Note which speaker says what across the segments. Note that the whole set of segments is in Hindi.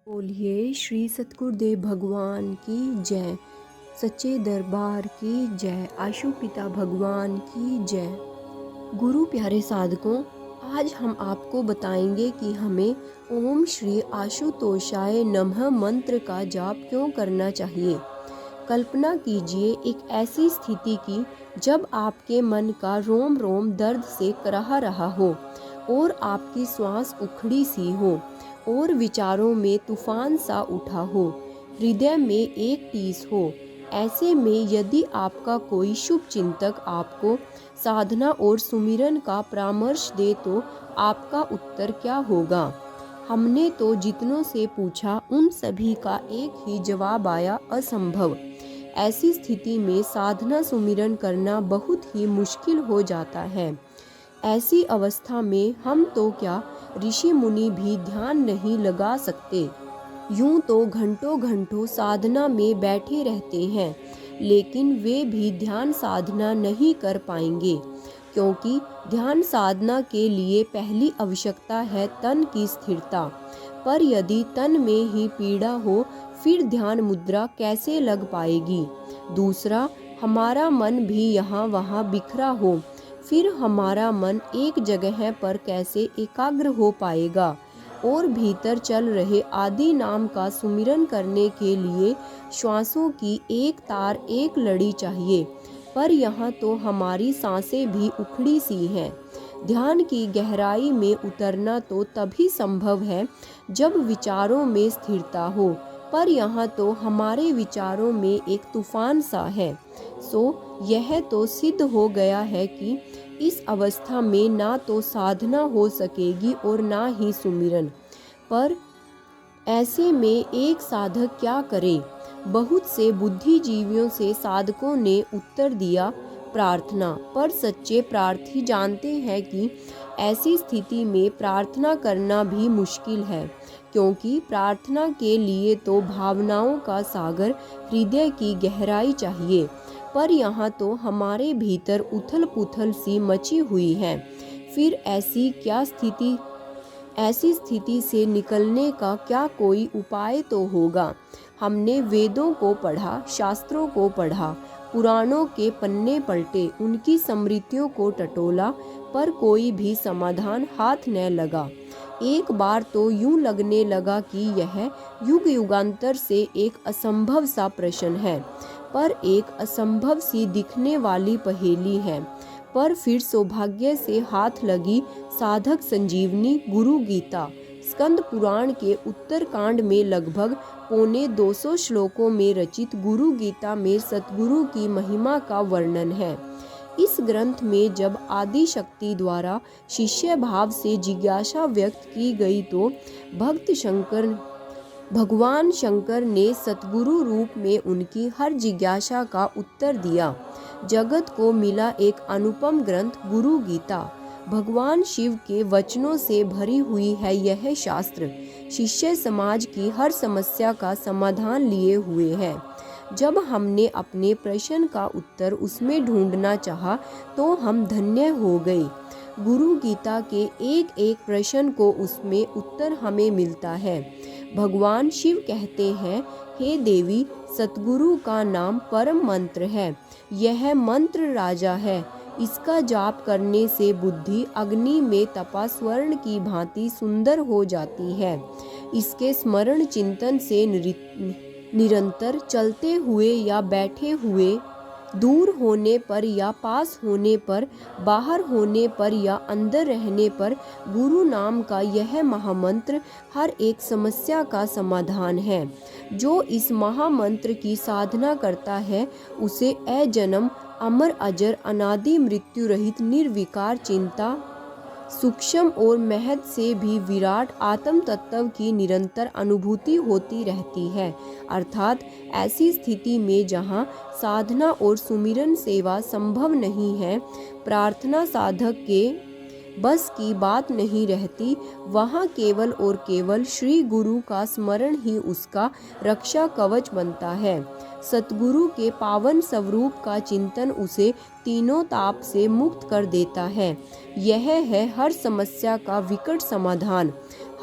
Speaker 1: बोलिए श्री सतगुरुदेव भगवान की जय। सच्चे दरबार की जय। आशु पिता भगवान की जय। गुरु प्यारे साधकों, आज हम आपको बताएंगे कि हमें ओम श्री आशुतोषाय नमः मंत्र का जाप क्यों करना चाहिए। कल्पना कीजिए एक ऐसी स्थिति की जब आपके मन का रोम रोम दर्द से कराह रहा हो और आपकी श्वास उखड़ी सी हो और विचारों में तूफान सा उठा हो, हृदय में एक टीस हो। ऐसे में यदि आपका कोई शुभ चिंतक आपको साधना और सुमिरन का परामर्श दे तो आपका उत्तर क्या होगा। हमने तो जितनों से पूछा उन सभी का एक ही जवाब आया, असंभव। ऐसी स्थिति में साधना सुमिरन करना बहुत ही मुश्किल हो जाता है। ऐसी अवस्था में हम तो क्या ऋषि मुनि भी ध्यान नहीं लगा सकते। यूं तो घंटों घंटों साधना में बैठे रहते हैं, लेकिन वे भी ध्यान साधना नहीं कर पाएंगे, क्योंकि ध्यान साधना के लिए पहली आवश्यकता है तन की स्थिरता। पर यदि तन में ही पीड़ा हो फिर ध्यान मुद्रा कैसे लग पाएगी। दूसरा, हमारा मन भी यहाँ वहाँ बिखरा हो फिर हमारा मन एक जगह पर कैसे एकाग्र हो पाएगा। और भीतर चल रहे आदि नाम का सुमिरन करने के लिए श्वासों की एक तार एक लड़ी चाहिए, पर यहाँ तो हमारी सांसें भी उखड़ी सी हैं। ध्यान की गहराई में उतरना तो तभी संभव है जब विचारों में स्थिरता हो, पर यहाँ तो हमारे विचारों में एक तूफान सा है। सो यह तो सिद्ध हो गया है कि इस अवस्था में ना तो साधना हो सकेगी और ना ही सुमिरन। पर ऐसे में एक साधक क्या करे। बहुत से बुद्धिजीवियों से साधकों ने उत्तर दिया, प्रार्थना। पर सच्चे प्रार्थी जानते हैं कि ऐसी स्थिति में प्रार्थना करना भी मुश्किल है, क्योंकि प्रार्थना के लिए तो भावनाओं का सागर, हृदय की गहराई चाहिए। पर यहाँ तो हमारे भीतर उथल पुथल सी मची हुई है। फिर ऐसी स्थिति से निकलने का क्या कोई उपाय तो होगा। हमने वेदों को पढ़ा, शास्त्रों को पढ़ा, पुराणों के पन्ने पलटे, उनकी स्मृतियों को टटोला, पर कोई भी समाधान हाथ न लगा। एक बार तो यूं लगने लगा कि यह युग युगांतर से एक असंभव सा प्रश्न है, पर एक असंभव सी दिखने वाली पहेली है। पर फिर सौभाग्य से हाथ लगी साधक संजीवनी गुरु गीता। स्कंद पुराण के उत्तरकांड में लगभग 250 श्लोकों में रचित गुरु गीता में सतगुरु की महिमा का वर्णन है। इस ग्रंथ में जब आदि शक्ति द्वारा शिष्य भाव से जिज्ञासा व्यक्त की गई तो भगवान शंकर ने सतगुरु रूप में उनकी हर जिज्ञासा का उत्तर दिया। जगत को मिला एक अनुपम ग्रंथ गुरु गीता। भगवान शिव के वचनों से भरी हुई है यह शास्त्र। शिष्य समाज की हर समस्या का समाधान लिए हुए है। जब हमने अपने प्रश्न का उत्तर उसमें ढूंढना चाहा तो हम धन्य हो गए। गुरु गीता के एक एक प्रश्न को उसमें उत्तर हमें मिलता है। भगवान शिव कहते हैं, हे देवी, सतगुरु का नाम परम मंत्र है। यह मंत्र राजा है। इसका जाप करने से बुद्धि अग्नि में तपा स्वर्ण की भांति सुंदर हो जाती है। इसके स्मरण चिंतन से निरंतर चलते हुए या बैठे हुए, दूर होने पर या पास होने पर, बाहर होने पर या अंदर रहने पर, गुरु नाम का यह महामंत्र हर एक समस्या का समाधान है। जो इस महामंत्र की साधना करता है उसे अजन्म, अमर, अजर, अनादि, मृत्यु रहित, निर्विकार, चिंता सूक्ष्म और महत से भी विराट आत्म तत्व की निरंतर अनुभूति होती रहती है। अर्थात ऐसी स्थिति में जहाँ साधना और सुमिरन सेवा संभव नहीं है, प्रार्थना साधक के बस की बात नहीं रहती, वहाँ केवल और केवल श्री गुरु का स्मरण ही उसका रक्षा कवच बनता है। सतगुरु के पावन स्वरूप का चिंतन उसे तीनों ताप से मुक्त कर देता है। यह है हर समस्या का विकट समाधान।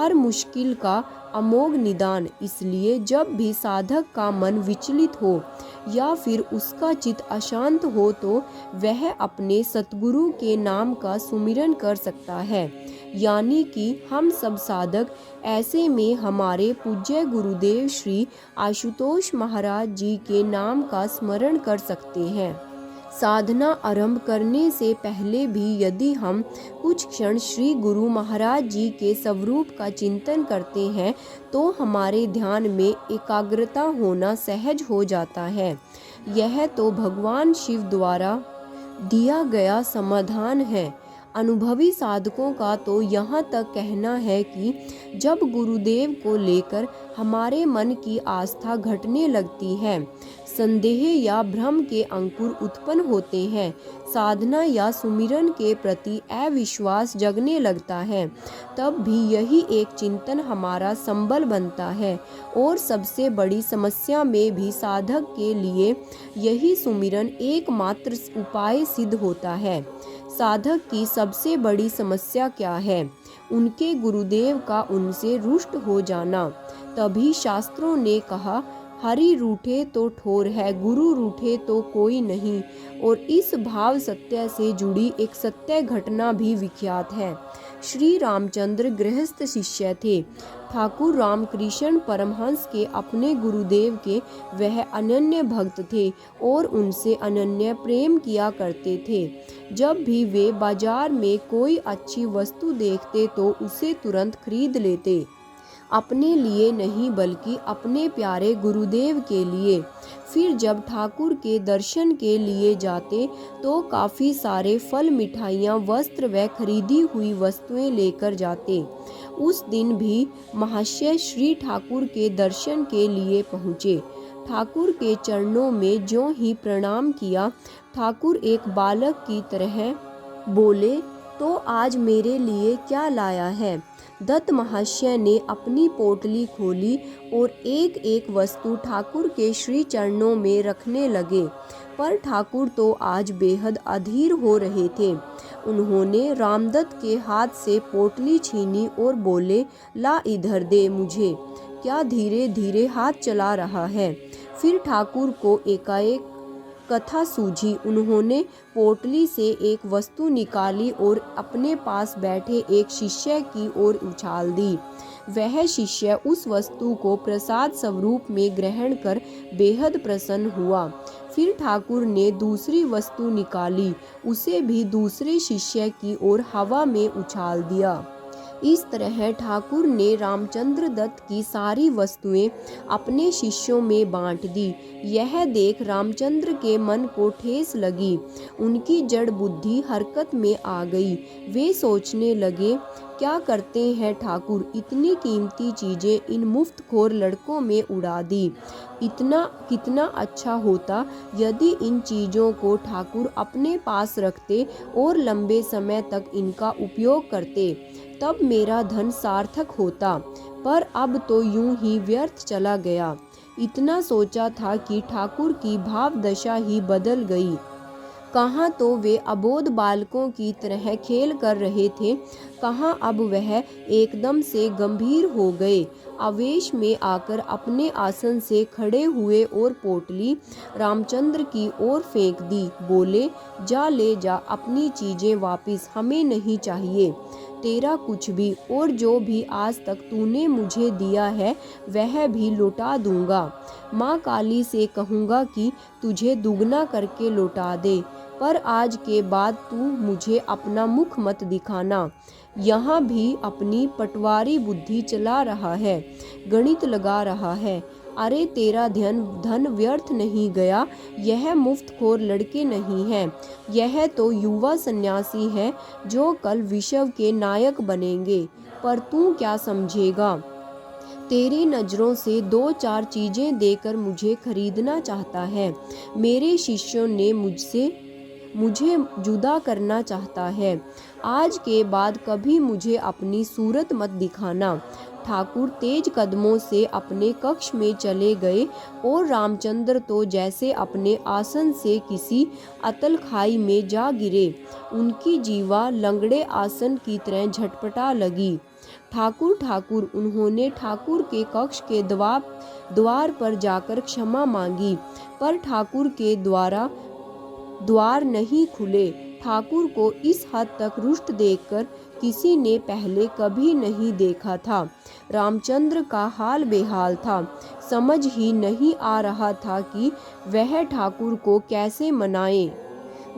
Speaker 1: हर मुश्किल का अमोघ निदान। इसलिए जब भी साधक का मन विचलित हो या फिर उसका चित्त अशांत हो तो वह अपने सतगुरु के नाम का सुमिरन कर सकता है। यानी कि हम सब साधक ऐसे में हमारे पूज्य गुरुदेव श्री आशुतोष महाराज जी के नाम का स्मरण कर सकते हैं। साधना आरंभ करने से पहले भी यदि हम कुछ क्षण श्री गुरु महाराज जी के स्वरूप का चिंतन करते हैं तो हमारे ध्यान में एकाग्रता होना सहज हो जाता है। यह तो भगवान शिव द्वारा दिया गया समाधान है। अनुभवी साधकों का तो यहाँ तक कहना है कि जब गुरुदेव को लेकर हमारे मन की आस्था घटने लगती है, संदेह या भ्रम के अंकुर उत्पन्न होते हैं, साधना या सुमिरन के प्रति अविश्वास जगने लगता है, तब भी यही एक चिंतन हमारा संबल बनता है। और सबसे बड़ी समस्या में भी साधक के लिए यही सुमिरन एकमात्र उपाय सिद्ध होता है। साधक की सबसे बड़ी समस्या क्या है? उनके गुरुदेव का उनसे रुष्ट हो जाना। तभी शास्त्रों ने कहा, हरि रूठे तो ठोर है, गुरु रूठे तो कोई नहीं। और इस भाव सत्य से जुड़ी एक सत्य घटना भी विख्यात है। श्री रामचंद्र गृहस्थ शिष्य थे। ठाकुर रामकृष्ण परमहंस के अपने गुरुदेव के वह अनन्य भक्त थे और उनसे अनन्य प्रेम किया करते थे। जब भी वे बाजार में कोई अच्छी वस्तु देखते तो उसे तुरंत खरीद लेते, अपने लिए नहीं बल्कि अपने प्यारे गुरुदेव के लिए। फिर जब ठाकुर के दर्शन के लिए जाते तो काफ़ी सारे फल, मिठाइयाँ, वस्त्र व खरीदी हुई वस्तुएं लेकर जाते। उस दिन भी महाशय श्री ठाकुर के दर्शन के लिए पहुँचे। ठाकुर के चरणों में ज्यों ही प्रणाम किया, ठाकुर एक बालक की तरह बोले, तो आज मेरे लिए क्या लाया है? दत्त महाशय ने अपनी पोटली खोली और एक एक वस्तु ठाकुर के श्री चरणों में रखने लगे। पर ठाकुर तो आज बेहद अधीर हो रहे थे। उन्होंने रामदत्त के हाथ से पोटली छीनी और बोले, ला इधर दे मुझे। क्या धीरे धीरे हाथ चला रहा है? फिर ठाकुर को एकाएक कथा सूझी। उन्होंने पोटली से एक वस्तु निकाली और अपने पास बैठे एक शिष्य की ओर उछाल दी। वह शिष्य उस वस्तु को प्रसाद स्वरूप में ग्रहण कर बेहद प्रसन्न हुआ। फिर ठाकुर ने दूसरी वस्तु निकाली, उसे भी दूसरे शिष्य की ओर हवा में उछाल दिया। इस तरह ठाकुर ने रामचंद्र दत्त की सारी वस्तुएं अपने शिष्यों में बांट दी। यह देख रामचंद्र के मन को ठेस लगी। उनकी जड़ बुद्धि हरकत में आ गई। वे सोचने लगे, क्या करते हैं ठाकुर, इतनी कीमती चीज़ें इन मुफ्तखोर लड़कों में उड़ा दी। कितना अच्छा होता यदि इन चीज़ों को ठाकुर अपने पास रखते और लंबे समय तक इनका उपयोग करते, तब मेरा धन सार्थक होता। पर अब तो यूं ही व्यर्थ चला गया। इतना सोचा था कि ठाकुर की भाव दशा ही बदल गई। कहाँ तो वे अबोध बालकों की तरह खेल कर रहे थे, कहाँ अब वह एकदम से गंभीर हो गए। आवेश में आकर अपने आसन से खड़े हुए और पोटली रामचंद्र की ओर फेंक दी। बोले, जा ले जा अपनी चीज़ें वापस, हमें नहीं चाहिए तेरा कुछ भी, और जो भी आज तक तूने मुझे दिया है वह भी लौटा दूंगा। माँ काली से कहूँगा कि तुझे दुगना करके लौटा दे, पर आज के बाद तू मुझे अपना मुख मत दिखाना। यहाँ भी अपनी पटवारी बुद्धि चला रहा है, गणित लगा रहा है। अरे तेरा धन व्यर्थ नहीं गया। यह मुफ्तखोर लड़के नहीं हैं, यह तो युवा सन्यासी है जो कल विश्व के नायक बनेंगे। पर तू क्या समझेगा? तेरी नज़रों से दो चार चीज़ें देकर मुझे खरीदना चाहता है। मेरे शिष्यों ने मुझे जुदा करना चाहता है। आज के बाद कभी मुझे अपनी सूरत मत दिखाना। ठाकुर तेज कदमों से अपने कक्ष में चले गए और रामचंद्र तो जैसे अपने आसन से किसी अतल खाई में जा गिरे। उनकी जीवा लंगड़े आसन की तरह झटपटा लगी। ठाकुर ठाकुर। उन्होंने ठाकुर के कक्ष के द्वार पर जाकर क्षमा मांगी, पर ठाकुर के द्वार नहीं खुले। ठाकुर को इस हद तक रुष्ट देखकर किसी ने पहले कभी नहीं देखा था। रामचंद्र का हाल बेहाल था। समझ ही नहीं आ रहा था कि वह ठाकुर को कैसे मनाए।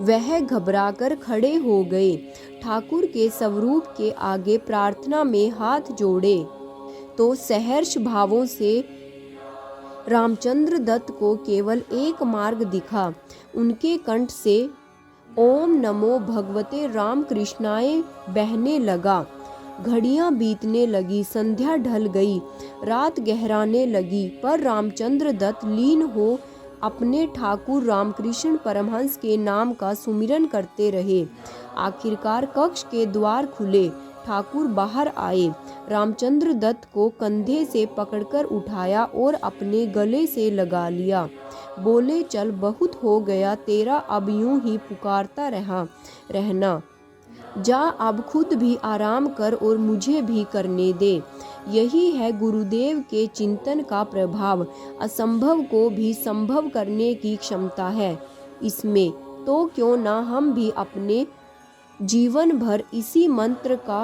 Speaker 1: वह घबराकर खड़े हो गए। ठाकुर के स्वरूप के आगे प्रार्थना में हाथ जोड़े तो सहर्ष भावों से रामचंद्र दत्त को केवल एक मार्ग दिखा। उनके कंठ से ओम नमो भगवते राम कृष्णाय बहने लगा। घड़ियां बीतने लगी, संध्या ढल गई, रात गहराने लगी, पर रामचंद्र दत्त लीन हो अपने ठाकुर रामकृष्ण परमहंस के नाम का सुमिरन करते रहे। आखिरकार कक्ष के द्वार खुले, ठाकुर बाहर आए। रामचंद्र दत्त को कंधे से पकड़कर उठाया और अपने गले से लगा लिया। बोले, चल बहुत हो गया तेरा, अब यूं ही पुकारता रहना। जा अब खुद भी आराम कर और मुझे भी करने दे। यही है गुरुदेव के चिंतन का प्रभाव। असंभव को भी संभव करने की क्षमता है इसमें। तो क्यों ना हम भी अपने जीवन भर इसी मंत्र का,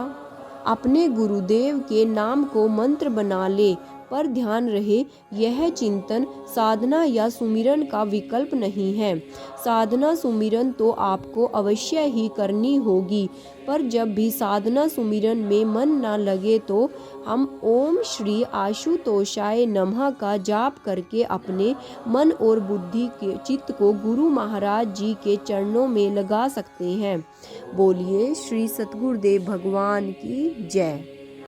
Speaker 1: अपने गुरुदेव के नाम को मंत्र बना ले। पर ध्यान रहे, यह चिंतन साधना या सुमिरन का विकल्प नहीं है। साधना सुमिरन तो आपको अवश्य ही करनी होगी, पर जब भी साधना सुमिरन में मन न लगे तो हम ओम श्री आशुतोषाय नमः का जाप करके अपने मन और बुद्धि के चित्त को गुरु महाराज जी के चरणों में लगा सकते हैं। बोलिए श्री सतगुरुदेव भगवान की जय।